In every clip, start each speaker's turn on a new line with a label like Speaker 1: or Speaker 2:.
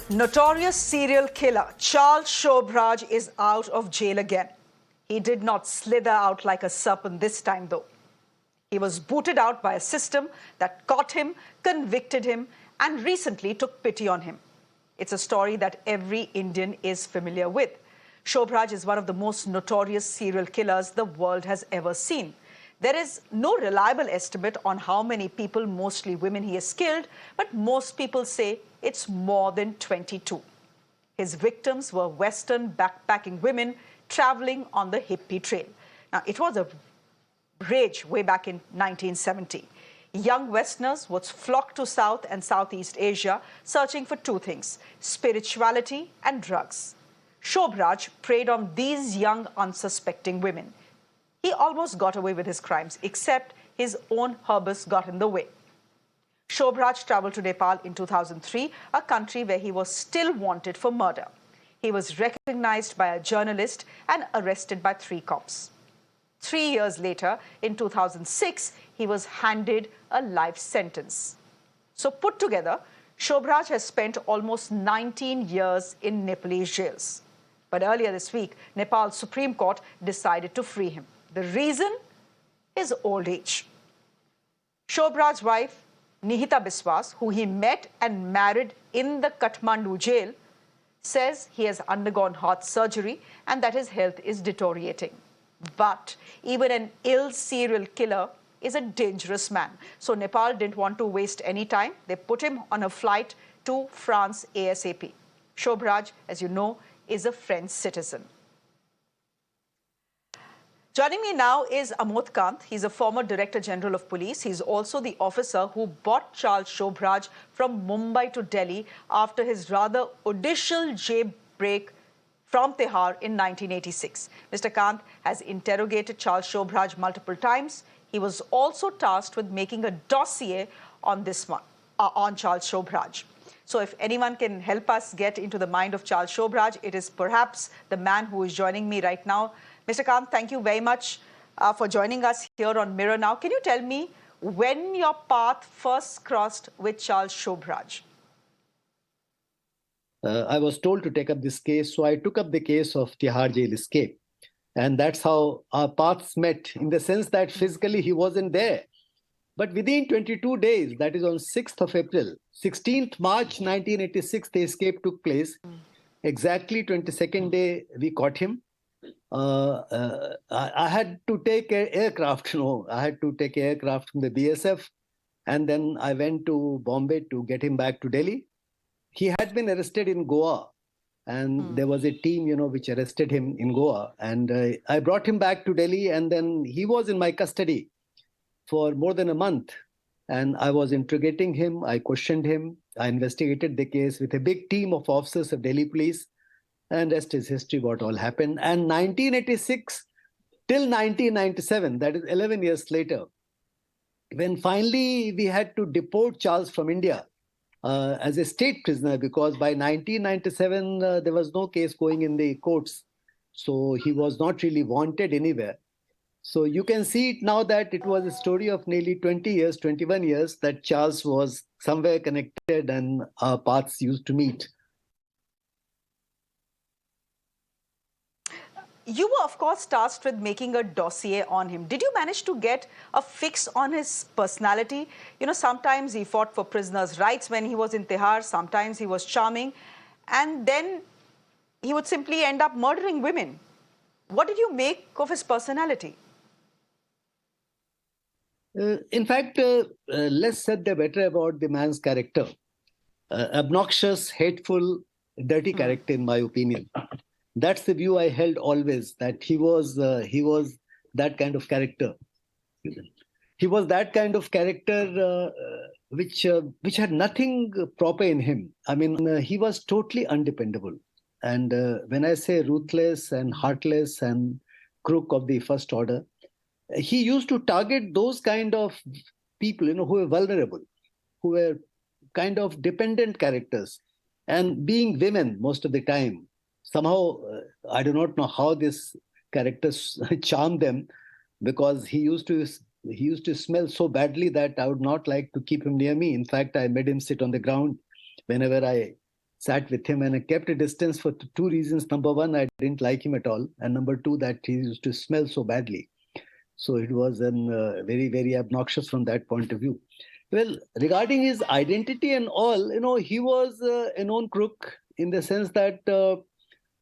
Speaker 1: Notorious serial killer Charles Sobhraj is out of jail again. He did not slither out like a serpent this time, though. He was booted out by a system that caught him, convicted him, and recently took pity on him. It's a story that every Indian is familiar with. Sobhraj is one of the most notorious serial killers the world has ever seen. There is no reliable estimate on how many people, mostly women, he has killed, but most people say it's more than 22. His victims were Western backpacking women traveling on the hippie trail. Now, it was a rage way back in 1970. Young Westerners would flock to South and Southeast Asia searching for two things: spirituality and drugs. Sobhraj preyed on these young, unsuspecting women. He almost got away with his crimes, except his own hubris got in the way. Sobhraj traveled to Nepal in 2003, a country where he was still wanted for murder. He was recognized by a journalist and arrested by 3 cops. 3 years later, in 2006, he was handed a life sentence. So put together, Sobhraj has spent almost 19 years in Nepalese jails. But earlier this week, Nepal's Supreme Court decided to free him. The reason? His old age. Sobhraj's wife, Nihita Biswas, who he met and married in the Kathmandu jail, says he has undergone heart surgery and that his health is deteriorating. But even an ill serial killer is a dangerous man. So Nepal didn't want to waste any time. They put him on a flight to France ASAP. Sobhraj, as you know, is a French citizen. Joining me now is Amod Kant. He's a former Director General of Police. He's also the officer who brought Charles Sobhraj from Mumbai to Delhi after his rather audacious jailbreak from Tihar in 1986. Mr. Kant has interrogated Charles Sobhraj multiple times. He was also tasked with making a dossier on this one, on Charles Sobhraj. So if anyone can help us get into the mind of Charles Sobhraj, it is perhaps the man who is joining me right now. Mr. Kant, thank you very much for joining us here on Mirror Now. Can you tell me when your path first crossed with Charles Sobhraj?
Speaker 2: I was told to take up this case, so I took up the case of Tihar jail escape. And that's how our paths met, in the sense that physically he wasn't there. But within 22 days, that is on 6th of April, 16th March 1986, the escape took place. Exactly 22nd day, we caught him. I had to take an aircraft, I had to take an aircraft from the BSF. And then I went to Bombay to get him back to Delhi. He had been arrested in Goa. And there was a team, which arrested him in Goa. And I brought him back to Delhi. And then he was in my custody for more than a month. And I was interrogating him. I questioned him. I investigated the case with a big team of officers of Delhi police. And rest is history, what all happened. And 1986 till 1997, that is 11 years later, when finally we had to deport Charles from India as a state prisoner, because by 1997, there was no case going in the courts. So he was not really wanted anywhere. So you can see it now that it was a story of nearly 20 years, 21 years, that Charles was somewhere connected and our paths used to meet.
Speaker 1: You were, of course, tasked with making a dossier on him. Did you manage to get a fix on his personality? Sometimes he fought for prisoners' rights when he was in Tihar. Sometimes he was charming. And then he would simply end up murdering women. What did you make of his personality?
Speaker 2: In fact, less said the better about the man's character. Obnoxious, hateful, dirty character, in my opinion. That's the view I held always, that he was that kind of character. He was that kind of character which had nothing proper in him. I mean, he was totally undependable. And when I say ruthless and heartless and crook of the first order, he used to target those kind of people, who were vulnerable, who were kind of dependent characters, and being women most of the time. Somehow, I do not know how this character charmed them, because he used to smell so badly that I would not like to keep him near me. In fact, I made him sit on the ground whenever I sat with him, and I kept a distance for two reasons. Number one, I didn't like him at all. And number two, that he used to smell so badly. So it was very, very obnoxious from that point of view. Well, regarding his identity and all, he was a known crook in the sense that the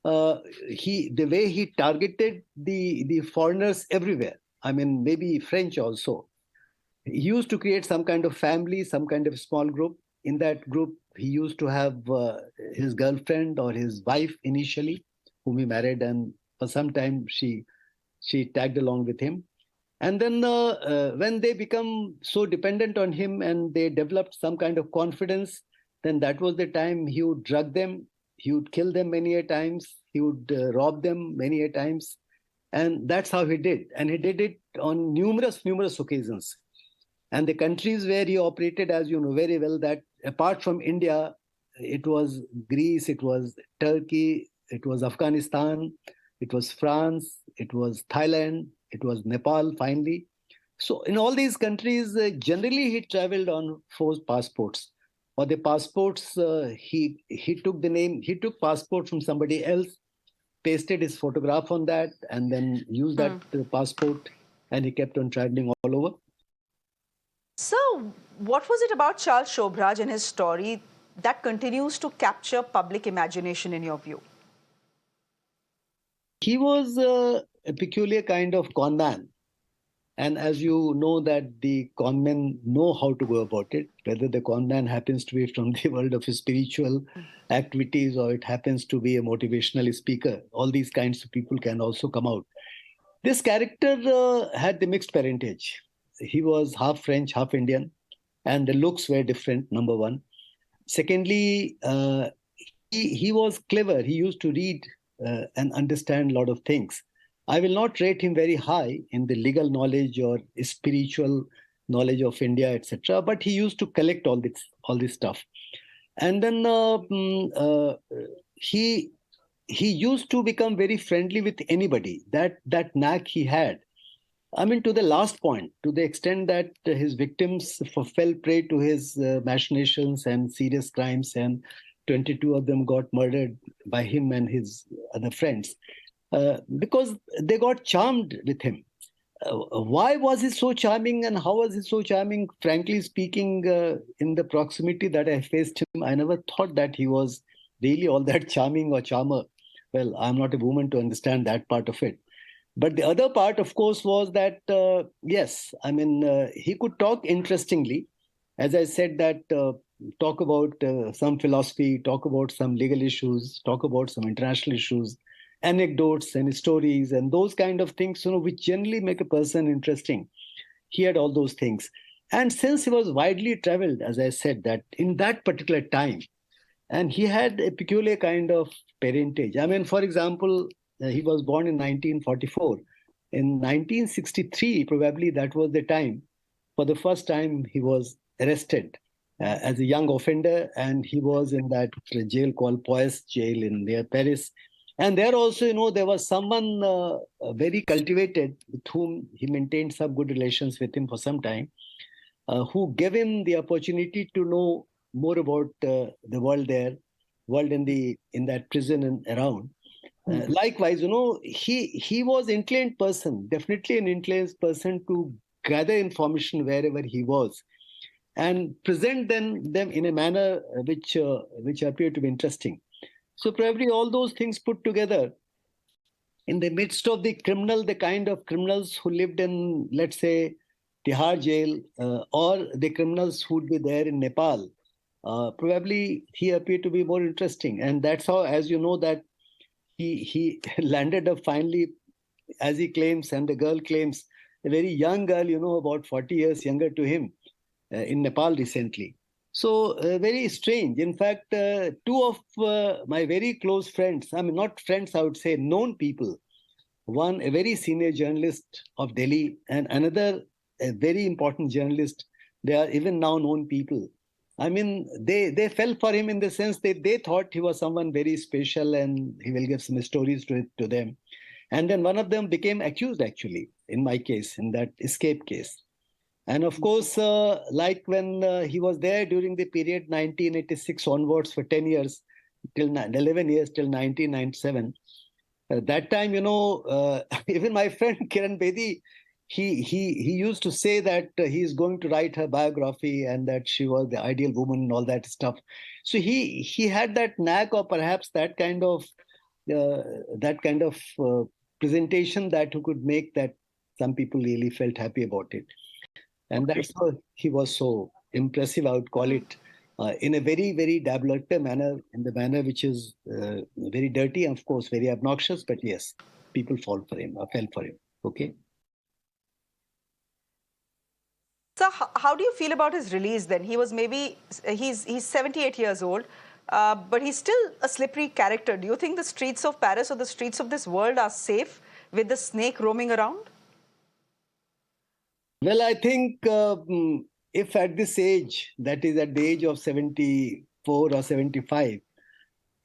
Speaker 2: way he targeted the foreigners everywhere. I mean, maybe French also. He used to create some kind of family, some kind of small group. In that group, he used to have his girlfriend or his wife initially, whom he married, and for some time she tagged along with him. And then when they become so dependent on him and they developed some kind of confidence, then that was the time he would drug them, he would kill them many a times, he would rob them many a times. And that's how he did. And he did it on numerous occasions. And the countries where he operated, as you know very well, that apart from India, it was Greece, it was Turkey, it was Afghanistan, it was France, it was Thailand, it was Nepal finally. So in all these countries, generally he traveled on forged passports. Or the passports, he took passport from somebody else, pasted his photograph on that, and then used that passport, and he kept on traveling all over.
Speaker 1: So, what was it about Charles Sobhraj and his story that continues to capture public imagination in your view?
Speaker 2: He was a peculiar kind of con man. And as you know that the con men know how to go about it, whether the con man happens to be from the world of spiritual activities or it happens to be a motivational speaker, all these kinds of people can also come out. This character had the mixed parentage. He was half French, half Indian, and the looks were different, number one. Secondly, he was clever. He used to read and understand a lot of things. I will not rate him very high in the legal knowledge or spiritual knowledge of India, etc. But he used to collect all this stuff. And then he used to become very friendly with anybody. That knack he had. I mean, to the last point, to the extent that his victims fell prey to his machinations and serious crimes, and 22 of them got murdered by him and his other friends, because they got charmed with him. Why was he so charming and how was he so charming? Frankly speaking, in the proximity that I faced him, I never thought that he was really all that charming or charmer. Well, I'm not a woman to understand that part of it. But the other part, of course, was that, yes, I mean, he could talk interestingly. As I said, that talk about some philosophy, talk about some legal issues, talk about some international issues, anecdotes and stories and those kind of things, which generally make a person interesting. He had all those things. And since he was widely traveled, as I said, that in that particular time, and he had a peculiar kind of parentage. I mean, for example, he was born in 1944. In 1963, probably that was the time, for the first time, he was arrested as a young offender, and he was in that jail called Poisse jail near Paris. And there also, there was someone very cultivated with whom he maintained some good relations with him for some time, who gave him the opportunity to know more about the world in that prison and around. Likewise, he was an inclined person, definitely an inclined person to gather information wherever he was and present them in a manner which appeared to be interesting. So probably all those things put together, in the midst of the kind of criminals who lived in, let's say, Tihar jail, or the criminals who would be there in Nepal, probably he appeared to be more interesting. And that's how, as you know, that he landed up finally, as he claims, and the girl claims, a very young girl, about 40 years younger to him, in Nepal recently. So very strange. In fact, two of my very close friends, I mean, not friends, I would say known people, one a very senior journalist of Delhi and another a very important journalist, they are even now known people. I mean, they fell for him in the sense that they thought he was someone very special and he will give some stories to them. And then one of them became accused, actually, in my case, in that escape case. And of course, like when he was there during the period 1986 onwards for 10 years, till 11 years till 1997. That time, even my friend Kiran Bedi, he used to say that he's going to write her biography and that she was the ideal woman and all that stuff. So he had that knack, or perhaps uh, that kind of presentation that who could make that some people really felt happy about it. And that's how he was so impressive, I would call it, in a very, very developer manner, in the manner which is very dirty, and of course, very obnoxious. But yes, people fall for him, or fell for him. Okay.
Speaker 1: So how do you feel about his release then? He was maybe, he's 78 years old, but he's still a slippery character. Do you think the streets of Paris or the streets of this world are safe with the snake roaming around?
Speaker 2: Well, I think if at this age, that is at the age of 74 or 75,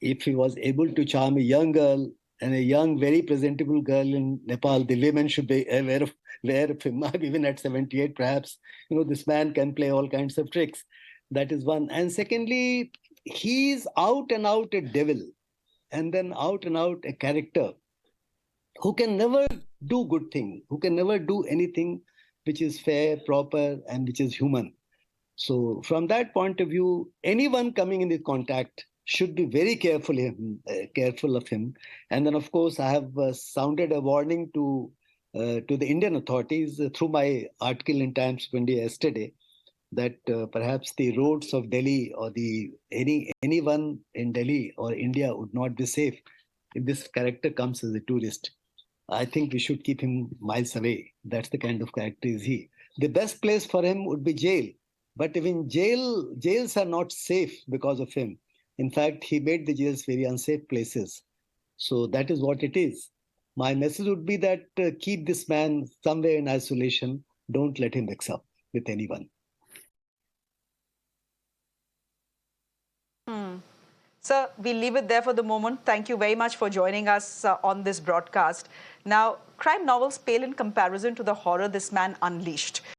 Speaker 2: if he was able to charm a young girl and a young, very presentable girl in Nepal, the women should be aware of him. Even at 78, perhaps, this man can play all kinds of tricks. That is one. And secondly, he's out and out a devil, and then out and out a character who can never do good thing, who can never do anything which is fair, proper, and which is human. So from that point of view, anyone coming in contact should be very careful of him. And then, of course, I have sounded a warning to the Indian authorities through my article in Times of India yesterday, that perhaps the roads of Delhi or anyone in Delhi or India would not be safe if this character comes as a tourist. I think we should keep him miles away. That's the kind of character is he. The best place for him would be jail. But even jails are not safe because of him. In fact, he made the jails very unsafe places. So that is what it is. My message would be that keep this man somewhere in isolation. Don't let him mix up with anyone.
Speaker 1: Sir, we'll leave it there for the moment. Thank you very much for joining us on this broadcast. Now, crime novels pale in comparison to the horror this man unleashed.